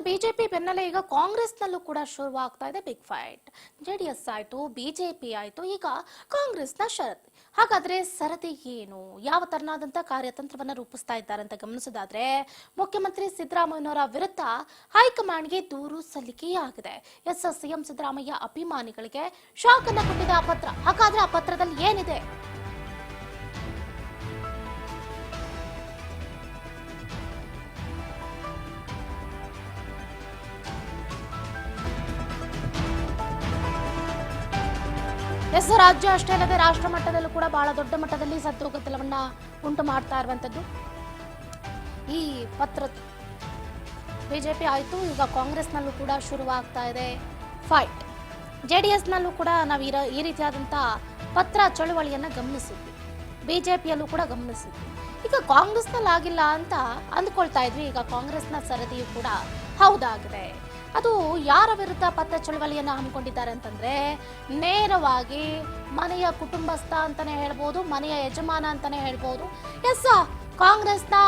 BJP ಬೆನ್ನಲ್ಲೇ ಈಗ ಕಾಂಗ್ರೆಸ್ನಲ್ಲೂ ಕೂಡ ಶುರುವಾಗ್ತಾ ಇದೆ ಬಿಗ್ ಫೈಟ್. ಜೆಡಿಎಸ್ ಆಯ್ತು, ಬಿಜೆಪಿ ಆಯ್ತು, ಈಗ ಕಾಂಗ್ರೆಸ್ನ ಶರದಿ. ಹಾಗಾದ್ರೆ ಸರದಿ ಏನು, ಯಾವ ತರನಾದಂತ ಕಾರ್ಯತಂತ್ರವನ್ನ ರೂಪಿಸ್ತಾ ಇದ್ದಾರೆ ಅಂತ ಗಮನಿಸೋದಾದ್ರೆ, ಮುಖ್ಯಮಂತ್ರಿ ಸಿದ್ದರಾಮಯ್ಯನವರ ವಿರುದ್ಧ ಹೈಕಮಾಂಡ್ಗೆ ದೂರು ಸಲ್ಲಿಕೆಯಾಗಿದೆ. ಸಿಎಂ ಸಿದ್ದರಾಮಯ್ಯ ಅಭಿಮಾನಿಗಳಿಗೆ ಶಾಕ್ ಅನ್ನ ಕೊಟ್ಟಿದೆ ಆ ಪತ್ರ. ಹಾಗಾದ್ರೆ ಆ ಪತ್ರದಲ್ಲಿ ಏನಿದೆ? ರಾಜ್ಯ ಅಷ್ಟೇ ಅಲ್ಲದೆ ರಾಷ್ಟ್ರ ಮಟ್ಟದಲ್ಲೂ ಕೂಡ ಬಹಳ ದೊಡ್ಡ ಮಟ್ಟದಲ್ಲಿ ಸದ್ದೋಗದ್ದಲವನ್ನ ಉಂಟು ಮಾಡ್ತಾ ಇರುವಂತದ್ದು ಈ ಪತ್ರ. ಬಿಜೆಪಿ ಆಯ್ತು, ಈಗ ಕಾಂಗ್ರೆಸ್ನಲ್ಲೂ ಕೂಡ ಶುರುವಾಗ್ತಾ ಇದೆ ಫೈಟ್. ಜೆಡಿಎಸ್ನಲ್ಲೂ ಕೂಡ ನಾವು ಈ ರೀತಿಯಾದಂತ ಪತ್ರ ಚಳುವಳಿಯನ್ನ ಗಮನಿಸಿದ್ವಿ, ಬಿಜೆಪಿಯಲ್ಲೂ ಕೂಡ ಗಮನಿಸಿದ್ವಿ. ಈಗ ಕಾಂಗ್ರೆಸ್ನಲ್ಲಿ ಆಗಿಲ್ಲ ಅಂತ ಅಂದ್ಕೊಳ್ತಾ ಇದ್ವಿ. ಈಗ ಕಾಂಗ್ರೆಸ್ನ ಸರದಿಯು ಕೂಡ ಹೌದಾಗಿದೆ. ಅದು ಯಾರ ವಿರುದ್ಧ ಪತ್ರ ಚಳವಳಿಯನ್ನ ಹಮ್ಮಿಕೊಂಡಿದ್ದಾರೆ ಅಂತಂದ್ರೆ, ನೇರವಾಗಿ ಮನೆಯ ಕುಟುಂಬಸ್ಥ ಅಂತಾನೆ ಹೇಳ್ಬೋದು, ಮನೆಯ ಯಜಮಾನ ಅಂತಾನೆ ಹೇಳ್ಬೋದು. ಕಾಂಗ್ರೆಸ್ನ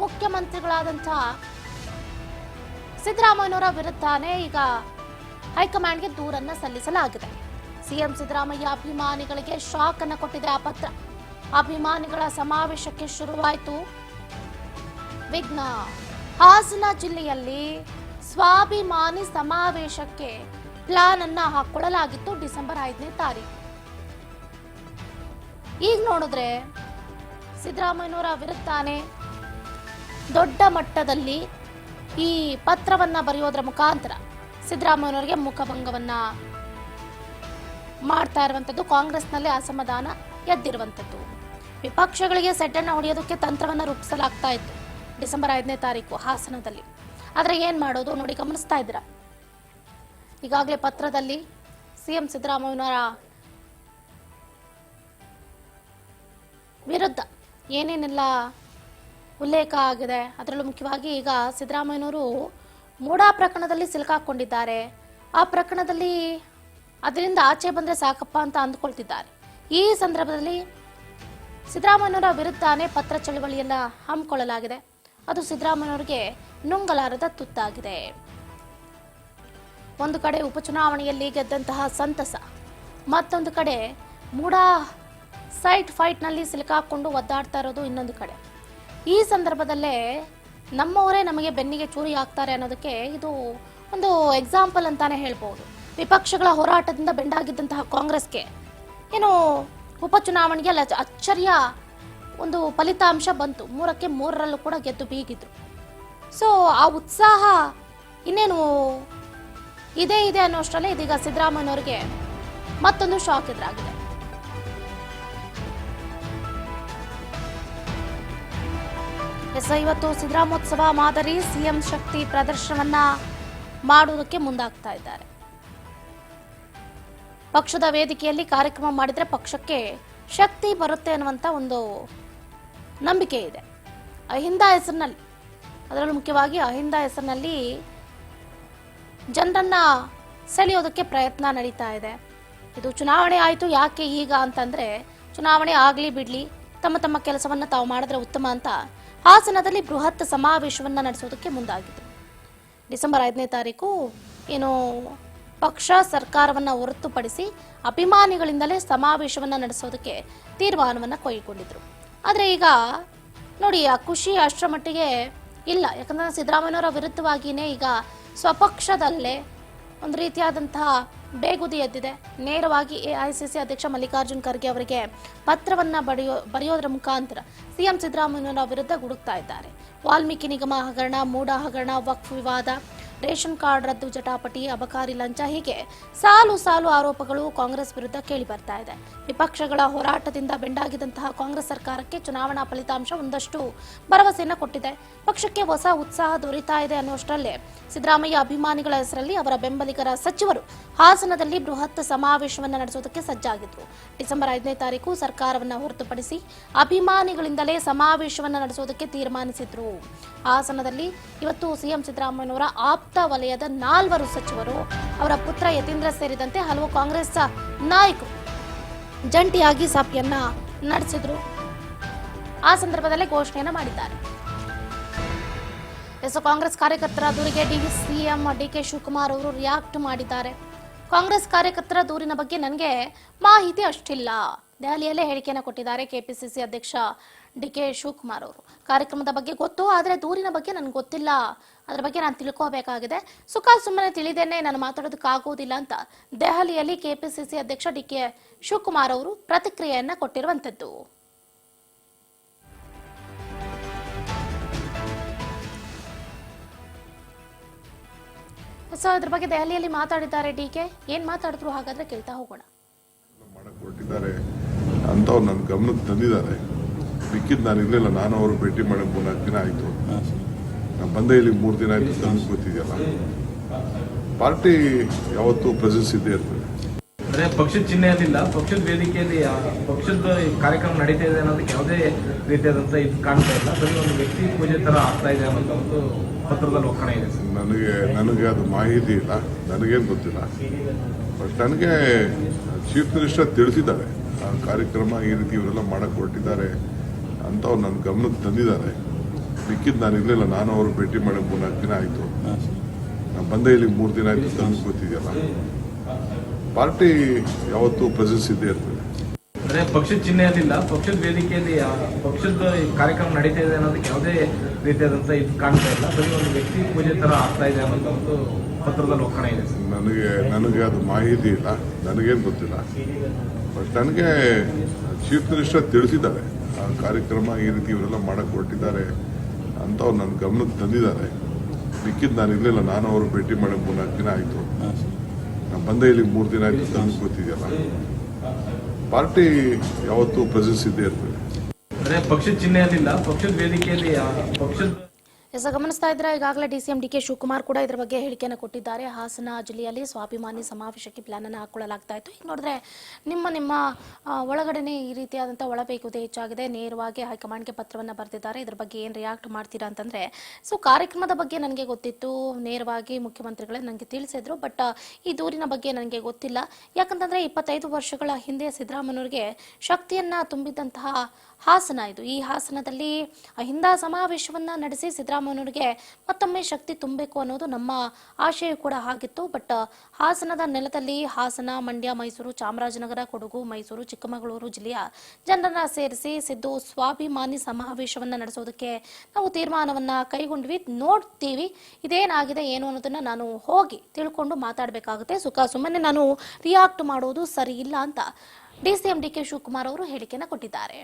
ಮುಖ್ಯಮಂತ್ರಿಗಳಾದಂಥ ಸಿದ್ದರಾಮಯ್ಯನವರ ವಿರುದ್ಧನೇ ಈಗ ಹೈಕಮಾಂಡ್ಗೆ ದೂರನ್ನ ಸಲ್ಲಿಸಲಾಗಿದೆ. ಸಿಎಂ ಸಿದ್ದರಾಮಯ್ಯ ಅಭಿಮಾನಿಗಳಿಗೆ ಶಾಕ್ ಅನ್ನ ಕೊಟ್ಟಿದೆ ಆ ಪತ್ರ. ಅಭಿಮಾನಿಗಳ ಸಮಾವೇಶಕ್ಕೆ ಶುರುವಾಯಿತು ವಿಘ್ನ. ಹಾಸನ ಜಿಲ್ಲೆಯಲ್ಲಿ ಸ್ವಾಭಿಮಾನಿ ಸಮಾವೇಶಕ್ಕೆ ಪ್ಲಾನ್ ಅನ್ನ ಹಾಕೊಳ್ಳಲಾಗಿತ್ತು ಡಿಸೆಂಬರ್ 5ನೇ ತಾರೀಕು. ಈಗ ನೋಡಿದ್ರೆ ಸಿದ್ದರಾಮಯ್ಯನವರ ವಿರುದ್ಧನೇ ದೊಡ್ಡ ಮಟ್ಟದಲ್ಲಿ ಈ ಪತ್ರವನ್ನ ಬರೆಯೋದ್ರ ಮುಖಾಂತರ ಸಿದ್ದರಾಮಯ್ಯನವರಿಗೆ ಮುಖಭಂಗವನ್ನ ಮಾಡ್ತಾ ಇರುವಂತದ್ದು, ಕಾಂಗ್ರೆಸ್ನಲ್ಲಿ ಅಸಮಾಧಾನ ಎದ್ದಿರುವಂತದ್ದು. ವಿಪಕ್ಷಗಳಿಗೆ ಸೆಡ್ಡನ್ನ ಹೊಡೆಯೋದಕ್ಕೆ ತಂತ್ರವನ್ನ ರೂಪಿಸಲಾಗ್ತಾ ಇತ್ತು ಡಿಸೆಂಬರ್ 5ನೇ ತಾರೀಕು ಹಾಸನದಲ್ಲಿ. ಆದ್ರೆ ಏನ್ ಮಾಡೋದು ನೋಡಿ, ಗಮನಿಸ್ತಾ ಇದ್ದೀರಾ. ಈಗಾಗಲೇ ಪತ್ರದಲ್ಲಿ ಸಿಎಂ ಸಿದ್ದರಾಮಯ್ಯನವರ ವಿರುದ್ಧ ಏನೇನೆಲ್ಲ ಉಲ್ಲೇಖ ಆಗಿದೆ. ಅದರಲ್ಲೂ ಮುಖ್ಯವಾಗಿ ಈಗ ಸಿದ್ದರಾಮಯ್ಯನವರು ಮೂಡಾ ಪ್ರಕರಣದಲ್ಲಿ ಸಿಲುಕಾಕೊಂಡಿದ್ದಾರೆ. ಆ ಪ್ರಕರಣದಲ್ಲಿ ಅದರಿಂದ ಆಚೆ ಬಂದ್ರೆ ಸಾಕಪ್ಪ ಅಂತ ಅಂದ್ಕೊಳ್ತಿದ್ದಾರೆ. ಈ ಸಂದರ್ಭದಲ್ಲಿ ಸಿದ್ದರಾಮಯ್ಯನವರ ವಿರುದ್ಧನೇ ಪತ್ರ ಚಳವಳಿಯನ್ನ ಹಮ್ಮಿಕೊಳ್ಳಲಾಗಿದೆ. ಅದು ಸಿದ್ದರಾಮಯ್ಯನವರಿಗೆ ನುಂಗಲಾರದ ತುತ್ತಾಗಿದೆ. ಒಂದು ಕಡೆ ಉಪಚುನಾವಣೆಯಲ್ಲಿ ಗೆದ್ದಂತಹ ಸಂತಸ, ಮತ್ತೊಂದು ಕಡೆ ಮೂಡಾ ಸೈಟ್ ಫೈಟ್ನಲ್ಲಿ ಸಿಲುಕಾಕೊಂಡು ಒದ್ದಾಡ್ತಾ ಇರೋದು ಇನ್ನೊಂದು ಕಡೆ. ಈ ಸಂದರ್ಭದಲ್ಲೇ ನಮ್ಮವರೇ ನಮಗೆ ಬೆನ್ನಿಗೆ ಚೂರಿ ಆಗ್ತಾರೆ ಅನ್ನೋದಕ್ಕೆ ಇದು ಒಂದು ಎಕ್ಸಾಂಪಲ್ ಅಂತಾನೆ ಹೇಳ್ಬೋದು. ವಿಪಕ್ಷಗಳ ಹೋರಾಟದಿಂದ ಬೆಂಡಾಗಿದ್ದಂತಹ ಕಾಂಗ್ರೆಸ್ಗೆ ಏನು ಉಪಚುನಾವಣೆಗೆ ಅಚ್ಚರಿಯ ಒಂದು ಫಲಿತಾಂಶ ಬಂತು. 3ಕ್ಕೆ 3ರಲ್ಲೂ ಕೂಡ ಗೆದ್ದು ಬೀಗಿದ್ರು. ಸೊ ಆ ಉತ್ಸಾಹ ಇನ್ನೇನು ಇದೆ ಅನ್ನೋಷ್ಟರಲ್ಲೇ ಇದೀಗ ಸಿದ್ದರಾಮಯ್ಯನವರಿಗೆ ಮತ್ತೊಂದು ಶಾಕ್ ಎದುರಾಗಿದೆ. ಇವತ್ತು ಸಿದ್ದರಾಮೋತ್ಸವ ಮಾದರಿ ಸಿಎಂ ಶಕ್ತಿ ಪ್ರದರ್ಶನವನ್ನ ಮಾಡುವುದಕ್ಕೆ ಮುಂದಾಗ್ತಾ ಇದ್ದಾರೆ. ಪಕ್ಷದ ವೇದಿಕೆಯಲ್ಲಿ ಕಾರ್ಯಕ್ರಮ ಮಾಡಿದ್ರೆ ಪಕ್ಷಕ್ಕೆ ಶಕ್ತಿ ಬರುತ್ತೆ ಅನ್ನುವಂತ ಒಂದು ನಂಬಿಕೆ ಇದೆ. ಅಹಿಂದ ಹೆಸರಿನಲ್ಲಿ, ಅದರಲ್ಲೂ ಮುಖ್ಯವಾಗಿ ಅಹಿಂದ ಹೆಸರಿನಲ್ಲಿ ಜನರನ್ನ ಸೆಳೆಯೋದಕ್ಕೆ ಪ್ರಯತ್ನ ನಡೀತಾ ಇದೆ. ಇದು ಚುನಾವಣೆ ಆಯಿತು, ಯಾಕೆ ಈಗ ಅಂತಂದ್ರೆ, ಚುನಾವಣೆ ಆಗ್ಲಿ ಬಿಡ್ಲಿ, ತಮ್ಮ ತಮ್ಮ ಕೆಲಸವನ್ನ ತಾವು ಮಾಡಿದ್ರೆ ಉತ್ತಮ ಅಂತ ಹಾಸನದಲ್ಲಿ ಬೃಹತ್ ಸಮಾವೇಶವನ್ನ ನಡೆಸೋದಕ್ಕೆ ಮುಂದಾಗಿತ್ತು. ಡಿಸೆಂಬರ್ 5ನೇ ತಾರೀಕು ಏನು ಪಕ್ಷ ಸರ್ಕಾರವನ್ನ ಹೊರತುಪಡಿಸಿ ಅಭಿಮಾನಿಗಳಿಂದಲೇ ಸಮಾವೇಶವನ್ನ ನಡೆಸೋದಕ್ಕೆ ತೀರ್ಮಾನವನ್ನ ಕೈಗೊಂಡಿದ್ರು. ಆದ್ರೆ ಈಗ ನೋಡಿ, ಆ ಖುಷಿ ಅಷ್ಟರ ಮಟ್ಟಿಗೆ ಇಲ್ಲ. ಯಾಕಂದ್ರೆ ಸಿದ್ದರಾಮಯ್ಯನವರ ವಿರುದ್ಧವಾಗಿಯೇ ಈಗ ಸ್ವಪಕ್ಷದಲ್ಲೇ ಒಂದು ರೀತಿಯಾದಂತಹ ಬೇಗುದಿ ಎದ್ದಿದೆ. ನೇರವಾಗಿ ಎಐಸಿಸಿ ಅಧ್ಯಕ್ಷ ಮಲ್ಲಿಕಾರ್ಜುನ್ ಖರ್ಗೆ ಅವರಿಗೆ ಪತ್ರವನ್ನ ಬರೆಯೋದ್ರ ಮುಖಾಂತರ ಸಿಎಂ ಸಿದ್ದರಾಮಯ್ಯನವರ ವಿರುದ್ಧ ಗುಡುಕ್ತಾ ಇದ್ದಾರೆ. ವಾಲ್ಮೀಕಿ ನಿಗಮ ಹಗರಣ, ಮೂಡಾ ಹಗರಣ, ವಕ್ಫ್ ವಿವಾದ, ರೇಷನ್ ಕಾರ್ಡ್ ರದ್ದು ಜಟಾಪಟಿ, ಅಬಕಾರಿ ಲಂಚ, ಹೀಗೆ ಸಾಲು ಸಾಲು ಆರೋಪಗಳು ಕಾಂಗ್ರೆಸ್ ವಿರುದ್ಧ ಕೇಳಿ ಬರ್ತಾ ಇದೆ. ವಿಪಕ್ಷಗಳ ಹೋರಾಟದಿಂದ ಬೆಂಡಾಗಿದ್ದಂತಹ ಕಾಂಗ್ರೆಸ್ ಸರ್ಕಾರಕ್ಕೆ ಚುನಾವಣಾ ಫಲಿತಾಂಶ ಒಂದಷ್ಟು ಭರವಸೆಯನ್ನ ಕೊಟ್ಟಿದೆ. ಪಕ್ಷಕ್ಕೆ ಹೊಸ ಉತ್ಸಾಹ ದೊರೀತಾ ಇದೆ ಅನ್ನುವಷ್ಟರಲ್ಲೇ ಸಿದ್ದರಾಮಯ್ಯ ಅಭಿಮಾನಿಗಳ ಹೆಸರಲ್ಲಿ ಅವರ ಬೆಂಬಲಿಗರ ಸಚಿವರು ಹಾಸನದಲ್ಲಿ ಬೃಹತ್ ಸಮಾವೇಶವನ್ನ ನಡೆಸೋದಕ್ಕೆ ಸಜ್ಜಾಗಿದ್ರು. ಡಿಸೆಂಬರ್ 5ನೇ ತಾರೀಕು ಸರ್ಕಾರವನ್ನ ಹೊರತುಪಡಿಸಿ ಅಭಿಮಾನಿಗಳಿಂದಲೇ ಸಮಾವೇಶವನ್ನ ನಡೆಸೋದಕ್ಕೆ ತೀರ್ಮಾನಿಸಿದ್ರು. ಹಾಸನದಲ್ಲಿ ಇವತ್ತು ಸಿಎಂ ಸಿದ್ದರಾಮಯ್ಯನವರ ಆಪ್ತ ವಲಯದ 4 ಸಚಿವರು, ಅವರ ಪುತ್ರ ಯತೀಂದ್ರ ಸೇರಿದಂತೆ ಹಲವು ಕಾಂಗ್ರೆಸ್ ನಾಯಕರು ಜಂಟಿಯಾಗಿ ಸಭೆಯನ್ನ ನಡೆಸಿದ್ರು. ಆ ಸಂದರ್ಭದಲ್ಲಿ ಘೋಷಣೆಯನ್ನ ಮಾಡಿದ್ದಾರೆ. ಎಸ್ ಕಾಂಗ್ರೆಸ್ ಕಾರ್ಯಕರ್ತರ ದೂರಿಗೆ ಸಿಎಂ ಡಿಕೆ ಶಿವಕುಮಾರ್ ಅವರು ರಿಯಾಕ್ಟ್ ಮಾಡಿದ್ದಾರೆ. ಕಾಂಗ್ರೆಸ್ ಕಾರ್ಯಕರ್ತರ ದೂರಿನ ಬಗ್ಗೆ ನನಗೆ ಮಾಹಿತಿ ಅಷ್ಟಿಲ್ಲ. ದೆಹಲಿಯಲ್ಲೇ ಹೇಳಿಕೆಯನ್ನು ಕೊಟ್ಟಿದ್ದಾರೆ ಕೆಪಿಸಿಸಿ ಅಧ್ಯಕ್ಷ ಡಿಕೆ ಶಿವಕುಮಾರ್ ಅವರು. ಕಾರ್ಯಕ್ರಮದ ಬಗ್ಗೆ ಗೊತ್ತು, ಆದರೆ ದೂರಿನ ಬಗ್ಗೆ ನನಗೆ ಗೊತ್ತಿಲ್ಲ. ಅದರ ಬಗ್ಗೆ ನಾನು ತಿಳ್ಕೋಬೇಕಾಗಿದೆ. ಸುಮ್ಮನೆ ತಿಳಿದೇನೆ ನಾನು ಮಾತಾಡೋದಕ್ಕಾಗೋದಿಲ್ಲ ಅಂತ ದೆಹಲಿಯಲ್ಲಿ ಕೆಪಿಸಿಸಿ ಅಧ್ಯಕ್ಷ ಡಿಕೆ ಶಿವಕುಮಾರ್ ಅವರು ಪ್ರತಿಕ್ರಿಯೆಯನ್ನ ಕೊಟ್ಟಿರುವಂತದ್ದು. ಸೊ ಅದ್ರ ಬಗ್ಗೆ ದೆಹಲಿಯಲ್ಲಿ ಮಾತಾಡಿದ್ದಾರೆ ಡಿಕೆ. ಏನ್ ಮಾತಾಡಿದ್ರು ಹಾಗಾದ್ರೆ ಕೇಳ್ತಾ ಹೋಗೋಣ. ಕೊಟ್ಟಿದ್ದಾರೆ ಅಂತ ಅವ್ರು ನನ್ನ ಗಮನಕ್ಕೆ ತಂದಿದ್ದಾರೆ. ಮಿಕ್ಕಿದ್ ನಾನು ಇರಲಿಲ್ಲ, ನಾನು ಅವರು ಭೇಟಿ ಮಾಡಿ 3-4 ದಿನ ಆಯಿತು. ನಾನು ಬಂದೆ ಇಲ್ಲಿ 3 ದಿನ ಆಯಿತು. ನನಗೆ ಗೊತ್ತಿದೆಯಲ್ಲ, ಪಾರ್ಟಿ ಯಾವತ್ತೂ ಪ್ರೆಸೆನ್ಸ್ ಇದ್ದೇ ಇರ್ತದೆ. ಅಂದ್ರೆ ಪಕ್ಷದ ಚಿಹ್ನೆಯಲ್ಲಿಲ್ಲ, ಪಕ್ಷದ ವೇದಿಕೆಯಲ್ಲಿ ಪಕ್ಷದ ಕಾರ್ಯಕ್ರಮ ನಡೀತಾ ಇದೆ ಅನ್ನೋದಕ್ಕೆ ಯಾವುದೇ ರೀತಿಯಾದಂತ ಇದು ಕಾಣ್ತಾ ಇಲ್ಲ. ಬರೀ ಒಂದು ವ್ಯಕ್ತಿ ಪೂಜೆ ತರ ಆಗ್ತಾ ಇದೆ ಅನ್ನೋ ಒಂದು ಪತ್ರದಲ್ಲಿ ಒಕ್ಕಣೆ ಇದೆ. ನನಗೆ ಅದು ಮಾಹಿತಿ ಇಲ್ಲ, ನನಗೇನು ಗೊತ್ತಿಲ್ಲ. ಬಟ್ ನನಗೆ ಚೀಫ್ ಮಿನಿಸ್ಟರ್ ತಿಳಿಸಿದ್ದಾರೆ, ಆ ಕಾರ್ಯಕ್ರಮ ಈ ರೀತಿ ಇವರೆಲ್ಲ ಮಾಡಕ್ಕೆ ಹೊರಟಿದ್ದಾರೆ ಅಂತ ಅವ್ರು ನನ್ನ ಗಮನಕ್ಕೆ ತಂದಿದ್ದಾರೆ. ಮಿಕ್ಕಿದ್ ನಾನು ಇರಲಿಲ್ಲ, ನಾನು ಅವರು ಭೇಟಿ ಮಾಡಿ 3-4 ದಿನ ಆಯಿತು. ನಾನು ಬಂದೆ ಇಲ್ಲಿ 3 ದಿನ ಆಯಿತು. ನನಗೆ ಗೊತ್ತಿದೆಯಲ್ಲ, ಪಾರ್ಟಿ ಯಾವತ್ತೂ ಪ್ರೆಸೆನ್ಸ್ ಇದ್ದೇ ಇರ್ತದೆ. ಅಂದ್ರೆ ಪಕ್ಷದ ಚಿಹ್ನೆಯಲ್ಲಿಲ್ಲ, ಪಕ್ಷದ ವೇದಿಕೆಯಲ್ಲಿ ಪಕ್ಷದ ಕಾರ್ಯಕ್ರಮ ನಡೀತಾ ಇದೆ ಅನ್ನೋದಕ್ಕೆ ಯಾವುದೇ ರೀತಿಯಾದಂತ ಇದು ಕಾಣ್ತಾ ಇಲ್ಲ. ಬರೀ ಒಂದು ವ್ಯಕ್ತಿ ಪೂಜೆ ತರ ಆಗ್ತಾ ಇದೆ ಅನ್ನೋ ಒಂದು ಪತ್ರದಲ್ಲಿ ಒಕ್ಕಣೆ ಇದೆ. ನನಗೆ ಅದು ಮಾಹಿತಿ ಇಲ್ಲ, ನನಗೇನು ಗೊತ್ತಿಲ್ಲ. ಬಟ್ ನನಗೆ ಚೀಫ್ ಮಿನಿಸ್ಟರ್ ತಿಳಿಸಿದ್ದಾರೆ, ಆ ಕಾರ್ಯಕ್ರಮ ಈ ರೀತಿ ಇವರೆಲ್ಲ ಮಾಡಕ್ಕೆ ಹೊರಟಿದ್ದಾರೆ ಅಂತ ಅವ್ರು ನನ್ನ ಗಮನಕ್ಕೆ ತಂದಿದ್ದಾರೆ. ಮಿಕ್ಕಿದ್ ನಾನು ಇರಲಿಲ್ಲ, ನಾನು ಅವರು ಭೇಟಿ ಮಾಡಿ 3-4 ದಿನ ಆಯಿತು. ನಾನು ಬಂದೆ ಇಲ್ಲಿ 3 ದಿನ ಆಯಿತು. ನನಗೆ ಗೊತ್ತಿದೆಯಲ್ಲ, ಪಾರ್ಟಿ ಯಾವತ್ತೂ ಪ್ರೆಸೆನ್ಸ್ ಇದ್ದೇ ಇರ್ತದೆ. ಅಂದ್ರೆ ಪಕ್ಷದ ಚಿಹ್ನೆಯಲ್ಲಿಲ್ಲ, ಪಕ್ಷದ ವೇದಿಕೆಯಲ್ಲಿ ಪಕ್ಷದ ಗಮನಿಸ್ತಾ ಇದ್ರೆ ಈಗಾಗಲೇ ಡಿಸಿಎಂ ಡಿಕೆ ಶಿವಕುಮಾರ್ ಕೂಡ ಇದರ ಬಗ್ಗೆ ಹೇಳಿಕೆಯನ್ನು ಕೊಟ್ಟಿದ್ದಾರೆ. ಹಾಸನ ಜಿಲ್ಲೆಯಲ್ಲಿ ಸ್ವಾಭಿಮಾನಿ ಸಮಾವೇಶಕ್ಕೆ ಪ್ಲಾನ್ ಅನ್ನು ಹಾಕೊಳ್ಳಲಾಗ್ತಾ ಇತ್ತು. ಈಗ ನೋಡಿದ್ರೆ ನಿಮ್ಮ ಒಳಗಡೆನೆ ಈ ರೀತಿಯಾದಂಥ ಒಳಬೇಕುದೇ ಹೆಚ್ಚಾಗಿದೆ. ನೇರವಾಗಿ ಹೈಕಮಾಂಡ್ಗೆ ಪತ್ರವನ್ನು ಬರೆದಿದ್ದಾರೆ. ಇದ್ರ ಬಗ್ಗೆ ಏನು ರಿಯಾಕ್ಟ್ ಮಾಡ್ತೀರಾ ಅಂತಂದ್ರೆ, ಸೊ ಕಾರ್ಯಕ್ರಮದ ಬಗ್ಗೆ ನನಗೆ ಗೊತ್ತಿತ್ತು, ನೇರವಾಗಿ ಮುಖ್ಯಮಂತ್ರಿಗಳೇ ನನಗೆ ತಿಳಿಸಿದ್ರು. ಬಟ್ ಈ ದೂರಿನ ಬಗ್ಗೆ ನನಗೆ ಗೊತ್ತಿಲ್ಲ. ಯಾಕಂತಂದ್ರೆ 25 ವರ್ಷಗಳ ಹಿಂದೆ ಸಿದ್ದರಾಮಯ್ಯನವರಿಗೆ ಶಕ್ತಿಯನ್ನ ತುಂಬಿದಂತಹ ಹಾಸನ ಇದು. ಈ ಹಾಸನದಲ್ಲಿ ಅಹಿಂದ ಸಮಾವೇಶವನ್ನ ನಡೆಸಿ ಸಿದ್ದರಾಮಯ್ಯನವರಿಗೆ ಮತ್ತೊಮ್ಮೆ ಶಕ್ತಿ ತುಂಬಬೇಕು ಅನ್ನೋದು ನಮ್ಮ ಆಶಯ ಕೂಡ ಆಗಿತ್ತು. ಬಟ್ ಹಾಸನದ ನೆಲದಲ್ಲಿ ಹಾಸನ, ಮಂಡ್ಯ, ಮೈಸೂರು, ಚಾಮರಾಜನಗರ, ಕೊಡಗು, ಮೈಸೂರು, ಚಿಕ್ಕಮಗಳೂರು ಜಿಲ್ಲೆಯ ಜನರನ್ನ ಸೇರಿಸಿ ಸಿದ್ದು ಸ್ವಾಭಿಮಾನಿ ಸಮಾವೇಶವನ್ನ ನಡೆಸೋದಕ್ಕೆ ನಾವು ತೀರ್ಮಾನವನ್ನ ಕೈಗೊಂಡ್ವಿ. ನೋಡ್ತೀವಿ ಇದೇನಾಗಿದೆ ಏನು ಅನ್ನೋದನ್ನ ನಾನು ಹೋಗಿ ತಿಳ್ಕೊಂಡು ಮಾತಾಡಬೇಕಾಗುತ್ತೆ. ಸುಮ್ಮನೆ ನಾನು ರಿಯಾಕ್ಟ್ ಮಾಡೋದು ಸರಿ ಇಲ್ಲ ಅಂತ ಡಿಸಿಎಂ ಡಿಕೆ ಶಿವಕುಮಾರ್ ಅವರು ಹೇಳಿಕೆಯನ್ನು ಕೊಟ್ಟಿದ್ದಾರೆ.